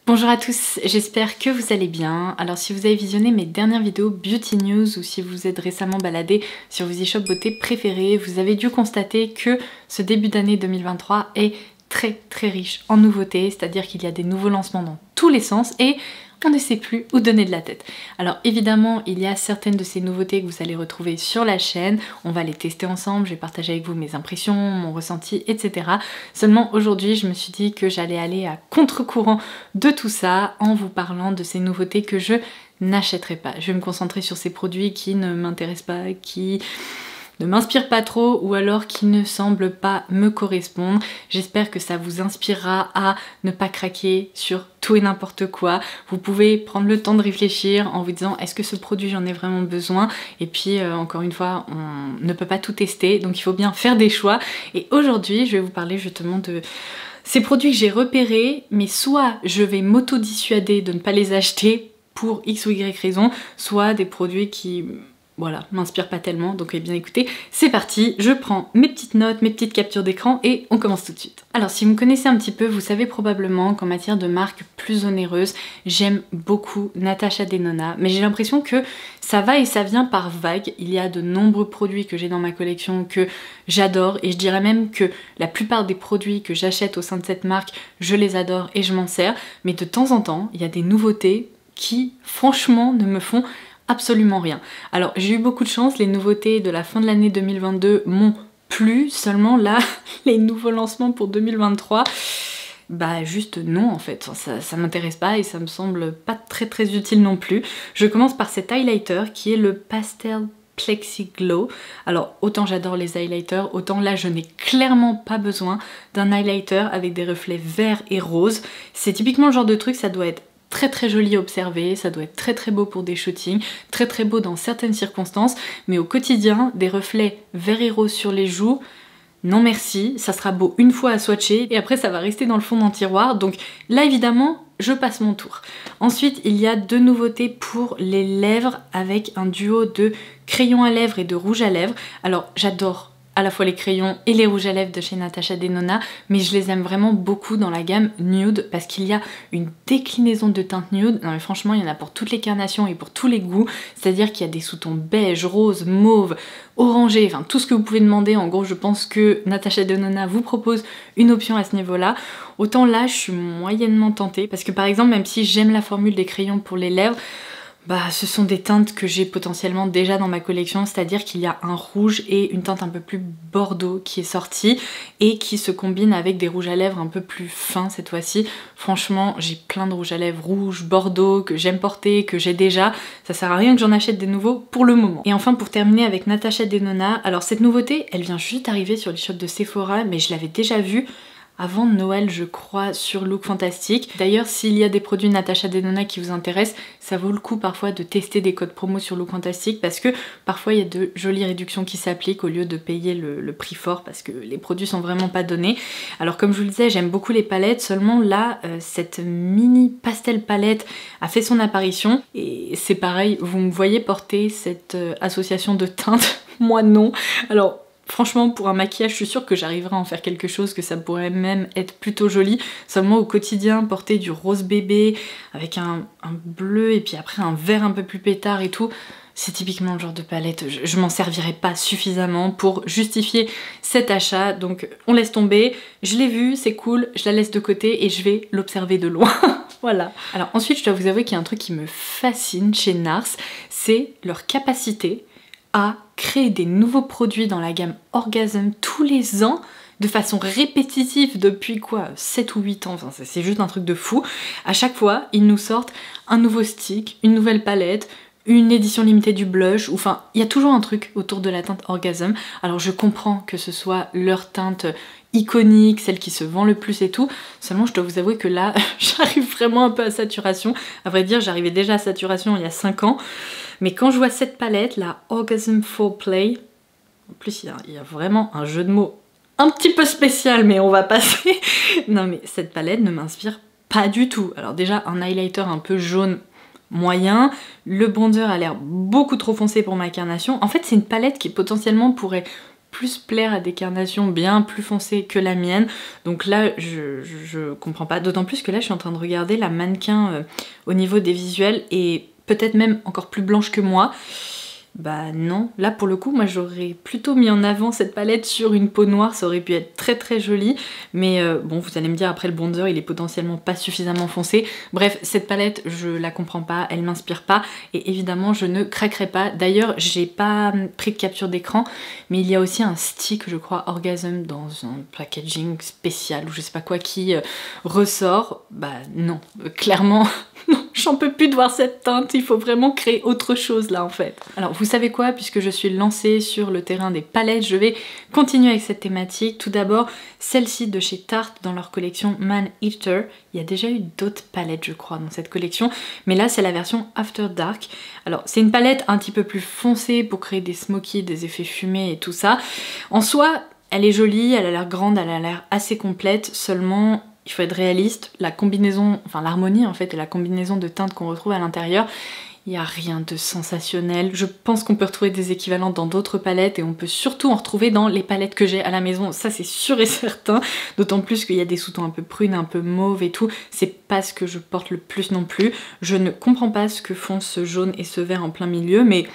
Bonjour à tous, j'espère que vous allez bien. Alors si vous avez visionné mes dernières vidéos Beauty News ou si vous vous êtes récemment baladé sur vos e-shops beauté préférés, vous avez dû constater que ce début d'année 2023 est très riche en nouveautés, c'est-à-dire qu'il y a des nouveaux lancements dans tous les sens et on ne sait plus où donner de la tête. Alors évidemment, il y a certaines de ces nouveautés que vous allez retrouver sur la chaîne, on va les tester ensemble, je vais partager avec vous mes impressions, mon ressenti, etc. Seulement aujourd'hui, je me suis dit que j'allais aller à contre-courant de tout ça en vous parlant de ces nouveautés que je n'achèterai pas. Je vais me concentrer sur ces produits qui ne m'intéressent pas, qui ne m'inspire pas trop ou alors qui ne semble pas me correspondre. J'espère que ça vous inspirera à ne pas craquer sur tout et n'importe quoi. Vous pouvez prendre le temps de réfléchir en vous disant est-ce que ce produit j'en ai vraiment besoin, et puis encore une fois on ne peut pas tout tester donc il faut bien faire des choix. Et aujourd'hui je vais vous parler justement de ces produits que j'ai repérés, mais soit je vais m'auto-dissuader de ne pas les acheter pour X ou Y raison, soit des produits qui voilà, m'inspire pas tellement, donc eh bien écoutez, c'est parti, je prends mes petites notes, mes petites captures d'écran et on commence tout de suite. Alors si vous me connaissez un petit peu, vous savez probablement qu'en matière de marques plus onéreuses, j'aime beaucoup Natasha Denona, mais j'ai l'impression que ça va et ça vient par vagues. Il y a de nombreux produits que j'ai dans ma collection que j'adore et je dirais même que la plupart des produits que j'achète au sein de cette marque, je les adore et je m'en sers, mais de temps en temps, il y a des nouveautés qui franchement ne me font absolument rien. Alors j'ai eu beaucoup de chance, les nouveautés de la fin de l'année 2022 m'ont plu, seulement là, les nouveaux lancements pour 2023, bah juste non en fait, ça m'intéresse pas et ça me semble pas très utile non plus. Je commence par cet highlighter qui est le Pastel Plexi Glow. Alors autant j'adore les highlighters, autant là je n'ai clairement pas besoin d'un highlighter avec des reflets verts et roses. C'est typiquement le genre de truc, ça doit être très joli à observer, ça doit être très beau pour des shootings, très beau dans certaines circonstances, mais au quotidien, des reflets verts et roses sur les joues, non merci, ça sera beau une fois à swatcher et après ça va rester dans le fond d'un tiroir, donc là évidemment je passe mon tour. Ensuite il y a deux nouveautés pour les lèvres avec un duo de crayon à lèvres et de rouge à lèvres. Alors j'adore à la fois les crayons et les rouges à lèvres de chez Natasha Denona, mais je les aime vraiment beaucoup dans la gamme nude parce qu'il y a une déclinaison de teintes nude. Non mais franchement il y en a pour toutes les carnations et pour tous les goûts, c'est-à-dire qu'il y a des sous-tons beige, rose, mauve, orangé, enfin tout ce que vous pouvez demander. En gros je pense que Natasha Denona vous propose une option à ce niveau-là. Autant là je suis moyennement tentée parce que par exemple même si j'aime la formule des crayons pour les lèvres, bah, ce sont des teintes que j'ai potentiellement déjà dans ma collection, c'est-à-dire qu'il y a un rouge et une teinte un peu plus bordeaux qui est sortie et qui se combine avec des rouges à lèvres un peu plus fins cette fois-ci. Franchement, j'ai plein de rouges à lèvres rouge, bordeaux que j'aime porter, que j'ai déjà. Ça sert à rien que j'en achète des nouveaux pour le moment. Et enfin pour terminer avec Natasha Denona, alors cette nouveauté, elle vient juste d'arriver sur les shops de Sephora, mais je l'avais déjà vue avant Noël je crois sur Look Fantastic. D'ailleurs s'il y a des produits Natasha Denona qui vous intéressent, ça vaut le coup parfois de tester des codes promo sur Look Fantastic parce que parfois il y a de jolies réductions qui s'appliquent au lieu de payer le prix fort parce que les produits sont vraiment pas donnés. Alors comme je vous le disais, j'aime beaucoup les palettes, seulement là cette mini pastel palette a fait son apparition et c'est pareil, vous me voyez porter cette association de teintes, moi non. Alors franchement pour un maquillage je suis sûre que j'arriverai à en faire quelque chose, que ça pourrait même être plutôt joli. Seulement au quotidien porter du rose bébé avec un bleu et puis après un vert un peu plus pétard et tout, c'est typiquement le genre de palette, je m'en servirai pas suffisamment pour justifier cet achat. Donc on laisse tomber, je l'ai vu, c'est cool, je la laisse de côté et je vais l'observer de loin. Voilà. Alors ensuite je dois vous avouer qu'il y a un truc qui me fascine chez NARS, c'est leur capacité à créer des nouveaux produits dans la gamme Orgasm tous les ans de façon répétitive depuis quoi 7 ou 8 ans, enfin c'est juste un truc de fou. À chaque fois ils nous sortent un nouveau stick, une nouvelle palette, une édition limitée du blush, enfin il y a toujours un truc autour de la teinte Orgasm. Alors je comprends que ce soit leur teinte iconique, celle qui se vend le plus et tout, seulement je dois vous avouer que là j'arrive vraiment un peu à saturation. À vrai dire j'arrivais déjà à saturation il y a 5 ans, mais quand je vois cette palette, la Orgasm Foreplay, en plus il y a vraiment un jeu de mots un petit peu spécial mais on va passer. Non mais cette palette ne m'inspire pas du tout. Alors déjà un highlighter un peu jaune moyen, le bronzer a l'air beaucoup trop foncé pour ma carnation. En fait c'est une palette qui potentiellement pourrait plus plaire à des carnations bien plus foncées que la mienne. Donc là, je comprends pas. D'autant plus que là, je suis en train de regarder la mannequin au niveau des visuels et peut-être même encore plus blanche que moi. Bah non, là pour le coup moi j'aurais plutôt mis en avant cette palette sur une peau noire, ça aurait pu être très très joli, mais bon vous allez me dire après le bronzer il est potentiellement pas suffisamment foncé. Bref, cette palette je la comprends pas, elle m'inspire pas et évidemment je ne craquerai pas. D'ailleurs j'ai pas pris de capture d'écran, mais il y a aussi un stick je crois Orgasm dans un packaging spécial ou je sais pas quoi qui ressort. Bah non, clairement non, j'en peux plus de voir cette teinte, il faut vraiment créer autre chose là en fait. Alors vous savez quoi, puisque je suis lancée sur le terrain des palettes, je vais continuer avec cette thématique. Tout d'abord, celle-ci de chez Tarte dans leur collection Man Eater. Il y a déjà eu d'autres palettes je crois dans cette collection, mais là c'est la version After Dark. Alors c'est une palette un petit peu plus foncée pour créer des smokies, des effets fumés et tout ça. En soi, elle est jolie, elle a l'air grande, elle a l'air assez complète, seulement il faut être réaliste, la combinaison, enfin l'harmonie en fait et la combinaison de teintes qu'on retrouve à l'intérieur, il n'y a rien de sensationnel. Je pense qu'on peut retrouver des équivalents dans d'autres palettes et on peut surtout en retrouver dans les palettes que j'ai à la maison, ça c'est sûr et certain, d'autant plus qu'il y a des sous-tons un peu prunes, un peu mauve et tout, c'est pas ce que je porte le plus non plus. Je ne comprends pas ce que font ce jaune et ce vert en plein milieu, mais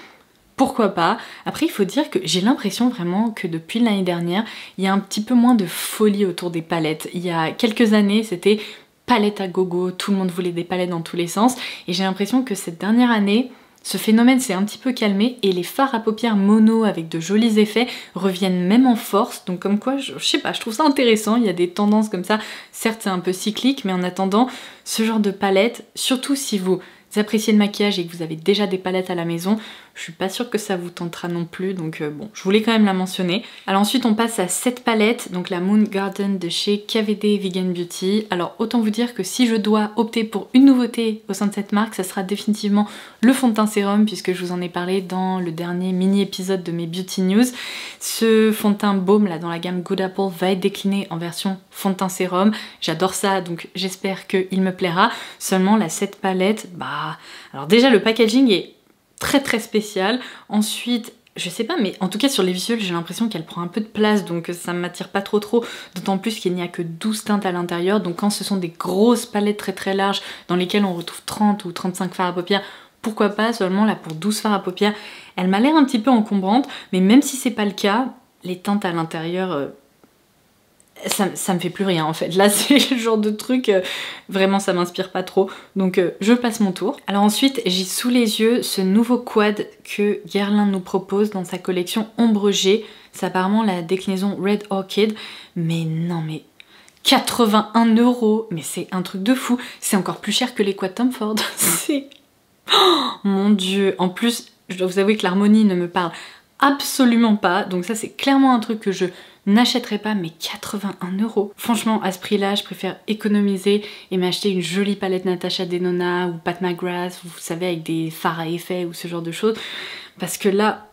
pourquoi pas. Après il faut dire que j'ai l'impression vraiment que depuis l'année dernière, il y a un petit peu moins de folie autour des palettes. Il y a quelques années c'était palette à gogo, tout le monde voulait des palettes dans tous les sens et j'ai l'impression que cette dernière année, ce phénomène s'est un petit peu calmé et les fards à paupières mono avec de jolis effets reviennent même en force, donc comme quoi, je sais pas, je trouve ça intéressant, il y a des tendances comme ça, certes c'est un peu cyclique, mais en attendant, ce genre de palette, surtout si vous appréciez le maquillage et que vous avez déjà des palettes à la maison, je suis pas sûre que ça vous tentera non plus, donc bon, je voulais quand même la mentionner. Alors ensuite on passe à cette palette, donc la Moon Garden de chez KVD Vegan Beauty. Alors autant vous dire que si je dois opter pour une nouveauté au sein de cette marque, ça sera définitivement le fond de teint sérum, puisque je vous en ai parlé dans le dernier mini épisode de mes Beauty News. Ce fond de teint baume là dans la gamme Good Apple va être décliné en version fond de teint sérum. J'adore ça, donc j'espère qu'il me plaira. Seulement là, cette palette, bah... Alors déjà le packaging est très très spécial. Ensuite, je sais pas, mais en tout cas sur les visuels, j'ai l'impression qu'elle prend un peu de place, donc ça m'attire pas trop, d'autant plus qu'il n'y a que 12 teintes à l'intérieur, donc quand ce sont des grosses palettes très très larges dans lesquelles on retrouve 30 ou 35 fards à paupières, pourquoi pas. Seulement là pour 12 fards à paupières, elle m'a l'air un petit peu encombrante, mais même si c'est pas le cas, les teintes à l'intérieur... Ça me fait plus rien en fait. Là c'est le genre de truc, vraiment ça m'inspire pas trop. Donc je passe mon tour. Alors ensuite j'ai sous les yeux ce nouveau quad que Guerlain nous propose dans sa collection Ombre G. C'est apparemment la déclinaison Red Orchid. Mais non mais 81 €, mais c'est un truc de fou. C'est encore plus cher que les quads Tom Ford. C'est... Oh, mon dieu. En plus je dois vous avouer que l'harmonie ne me parle absolument pas. Donc ça c'est clairement un truc que je n'achèterai pas, mais 81 €. Franchement, à ce prix-là, je préfère économiser et m'acheter une jolie palette Natasha Denona ou Pat McGrath, vous savez, avec des fards à effet ou ce genre de choses. Parce que là,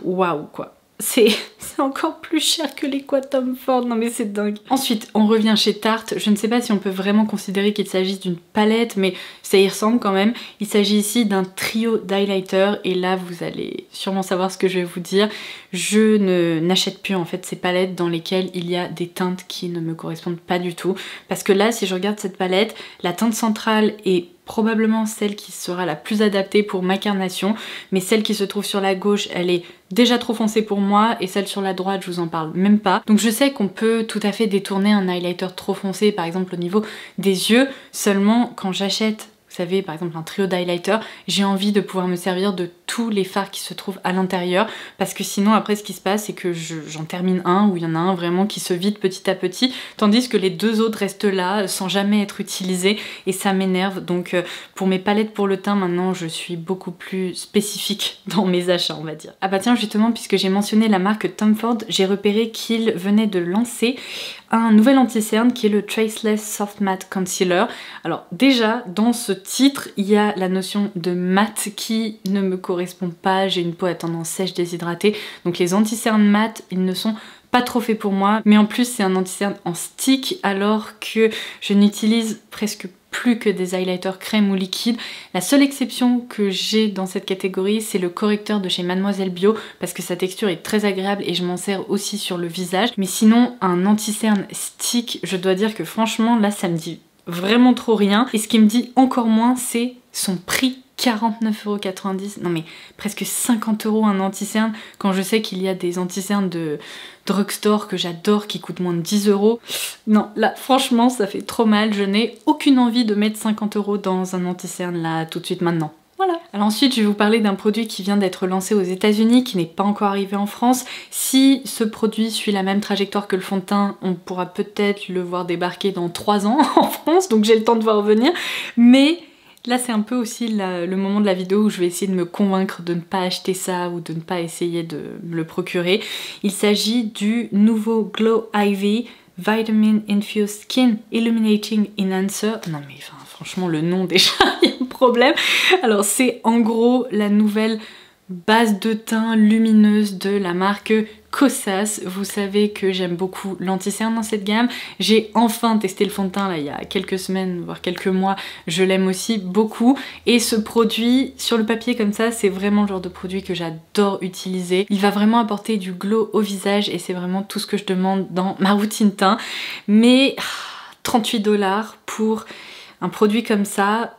waouh quoi. C'est encore plus cher que les quad Tom Ford, non mais c'est dingue. Ensuite, on revient chez Tarte. Je ne sais pas si on peut vraiment considérer qu'il s'agisse d'une palette, mais ça y ressemble quand même. Il s'agit ici d'un trio d'highlighter, et là vous allez sûrement savoir ce que je vais vous dire. Je n'achète plus en fait ces palettes dans lesquelles il y a des teintes qui ne me correspondent pas du tout. Parce que là, si je regarde cette palette, la teinte centrale est probablement celle qui sera la plus adaptée pour ma carnation, mais celle qui se trouve sur la gauche, elle est déjà trop foncée pour moi, et celle sur la droite, je vous en parle même pas. Donc je sais qu'on peut tout à fait détourner un highlighter trop foncé, par exemple au niveau des yeux, seulement quand j'achète, vous savez, par exemple un trio d'highlighter, j'ai envie de pouvoir me servir de tous les fards qui se trouvent à l'intérieur, parce que sinon après ce qui se passe c'est que j'en termine un où il y en a un vraiment qui se vide petit à petit, tandis que les deux autres restent là sans jamais être utilisés, et ça m'énerve. Donc pour mes palettes pour le teint maintenant je suis beaucoup plus spécifique dans mes achats, on va dire. Ah bah tiens, justement, puisque j'ai mentionné la marque Tom Ford, j'ai repéré qu'il venait de lancer un nouvel anti-cerne qui est le Traceless Soft Matte Concealer. Alors déjà dans ce titre il y a la notion de mat qui ne me correspond pas, j'ai une peau à tendance sèche déshydratée, donc les anti-cernes mat ils ne sont pas trop faits pour moi, mais en plus c'est un anti-cerne en stick alors que je n'utilise presque plus que des highlighters crème ou liquide. La seule exception que j'ai dans cette catégorie, c'est le correcteur de chez Mademoiselle Bio, parce que sa texture est très agréable et je m'en sers aussi sur le visage. Mais sinon, un anti-cerne stick, je dois dire que franchement, là, ça me dit vraiment trop rien. Et ce qui me dit encore moins, c'est son prix. 49,90 €, non mais presque 50 € un anti-cerne, quand je sais qu'il y a des anti-cernes de drugstore que j'adore qui coûtent moins de 10 €. Non, là franchement ça fait trop mal, je n'ai aucune envie de mettre 50 € dans un anti-cerne là tout de suite maintenant. Voilà. Alors ensuite, je vais vous parler d'un produit qui vient d'être lancé aux États-Unis, qui n'est pas encore arrivé en France. Si ce produit suit la même trajectoire que le fond de teint, on pourra peut-être le voir débarquer dans 3 ans en France, donc j'ai le temps de voir revenir. Mais là, c'est un peu aussi le moment de la vidéo où je vais essayer de me convaincre de ne pas acheter ça ou de ne pas essayer de me le procurer. Il s'agit du nouveau Glow Ivy Vitamin Infused Skin Illuminating Enhancer. Non mais enfin, franchement, le nom déjà, il y a un problème. Alors c'est en gros la nouvelle base de teint lumineuse de la marque Kosas. Vous savez que j'aime beaucoup l'anti-cerne dans cette gamme. J'ai enfin testé le fond de teint là il y a quelques semaines, voire quelques mois. Je l'aime aussi beaucoup. Et ce produit, sur le papier comme ça, c'est vraiment le genre de produit que j'adore utiliser. Il va vraiment apporter du glow au visage et c'est vraiment tout ce que je demande dans ma routine teint. Mais 38 $ pour un produit comme ça,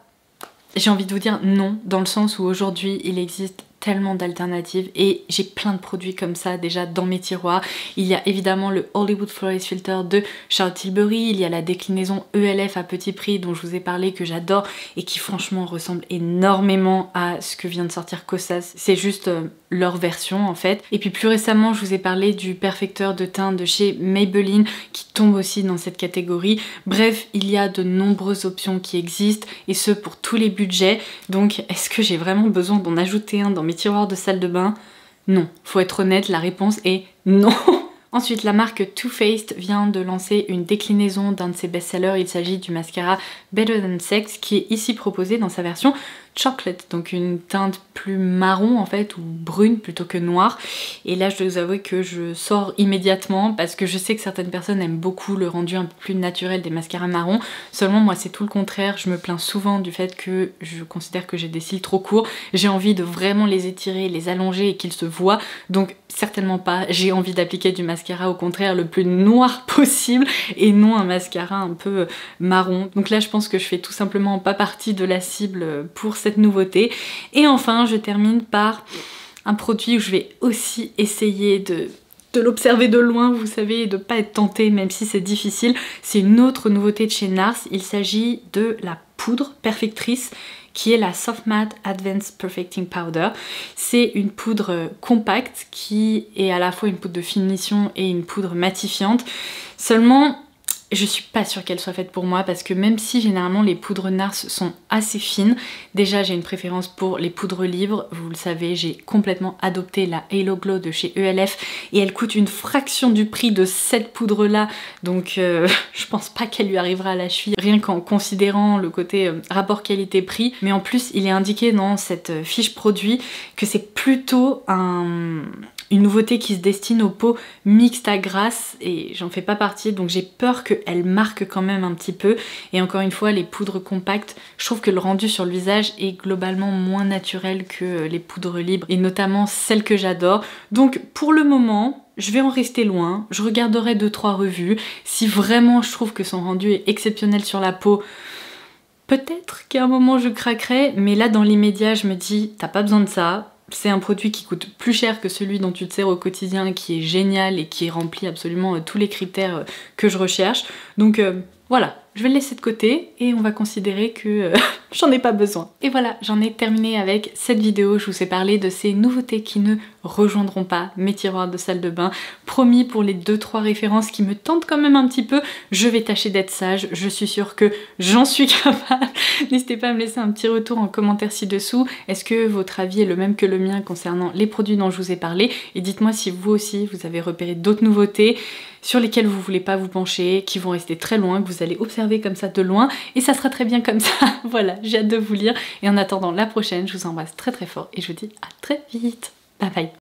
j'ai envie de vous dire non, dans le sens où aujourd'hui il existe tellement d'alternatives et j'ai plein de produits comme ça déjà dans mes tiroirs. Il y a évidemment le Hollywood Flawless Filter de Charlotte Tilbury, il y a la déclinaison ELF à petit prix dont je vous ai parlé, que j'adore et qui franchement ressemble énormément à ce que vient de sortir Kosas. C'est juste leur version en fait. Et puis plus récemment, je vous ai parlé du perfecteur de teint de chez Maybelline qui tombe aussi dans cette catégorie. Bref, il y a de nombreuses options qui existent et ce pour tous les budgets. Donc est-ce que j'ai vraiment besoin d'en ajouter un dans mes tiroirs de salle de bain? Non. Faut être honnête, la réponse est non. Ensuite, la marque Too Faced vient de lancer une déclinaison d'un de ses best-sellers. Il s'agit du mascara Better Than Sex qui est ici proposé dans sa version chocolate, donc une teinte plus marron en fait, ou brune plutôt que noire. Et là je dois vous avouer que je sors immédiatement parce que je sais que certaines personnes aiment beaucoup le rendu un peu plus naturel des mascaras marrons. Seulement moi c'est tout le contraire, je me plains souvent du fait que je considère que j'ai des cils trop courts. J'ai envie de vraiment les étirer, les allonger et qu'ils se voient, donc certainement pas. J'ai envie d'appliquer du mascara au contraire le plus noir possible et non un mascara un peu marron. Donc là je pense que je fais tout simplement pas partie de la cible pour cette nouveauté. Et enfin je termine par un produit où je vais aussi essayer de l'observer de loin, vous savez, et de pas être tentée même si c'est difficile. C'est une autre nouveauté de chez NARS, il s'agit de la poudre perfectrice qui est la Soft Matte Advanced Perfecting Powder. C'est une poudre compacte qui est à la fois une poudre de finition et une poudre matifiante. Seulement, je suis pas sûre qu'elle soit faite pour moi parce que même si généralement les poudres NARS sont assez fines, déjà j'ai une préférence pour les poudres libres, vous le savez, j'ai complètement adopté la Halo Glow de chez ELF et elle coûte une fraction du prix de cette poudre là, donc je pense pas qu'elle lui arrivera à la cheville, rien qu'en considérant le côté rapport qualité-prix. Mais en plus il est indiqué dans cette fiche produit que c'est plutôt une nouveauté qui se destine aux peaux mixtes à grasses et j'en fais pas partie, donc j'ai peur qu'elle marque quand même un petit peu. Et encore une fois, les poudres compactes, je trouve que le rendu sur le visage est globalement moins naturel que les poudres libres et notamment celles que j'adore. Donc pour le moment, je vais en rester loin, je regarderai 2-3 revues. Si vraiment je trouve que son rendu est exceptionnel sur la peau, peut-être qu'à un moment je craquerai, mais là dans l'immédiat je me dis t'as pas besoin de ça. C'est un produit qui coûte plus cher que celui dont tu te sers au quotidien, qui est génial et qui remplit absolument tous les critères que je recherche. Donc voilà, je vais le laisser de côté et on va considérer que j'en ai pas besoin. Et voilà, j'en ai terminé avec cette vidéo. Je vous ai parlé de ces nouveautés qui ne rejoindront pas mes tiroirs de salle de bain. Promis, pour les 2-3 références qui me tentent quand même un petit peu, je vais tâcher d'être sage. Je suis sûre que j'en suis capable. N'hésitez pas à me laisser un petit retour en commentaire ci-dessous. Est-ce que votre avis est le même que le mien concernant les produits dont je vous ai parlé? Et dites-moi si vous aussi, vous avez repéré d'autres nouveautés sur lesquelles vous voulez pas vous pencher, qui vont rester très loin, que vous allez observer comme ça de loin, et ça sera très bien comme ça. Voilà, j'ai hâte de vous lire, et en attendant la prochaine, je vous embrasse très très fort, et je vous dis à très vite. Bye bye.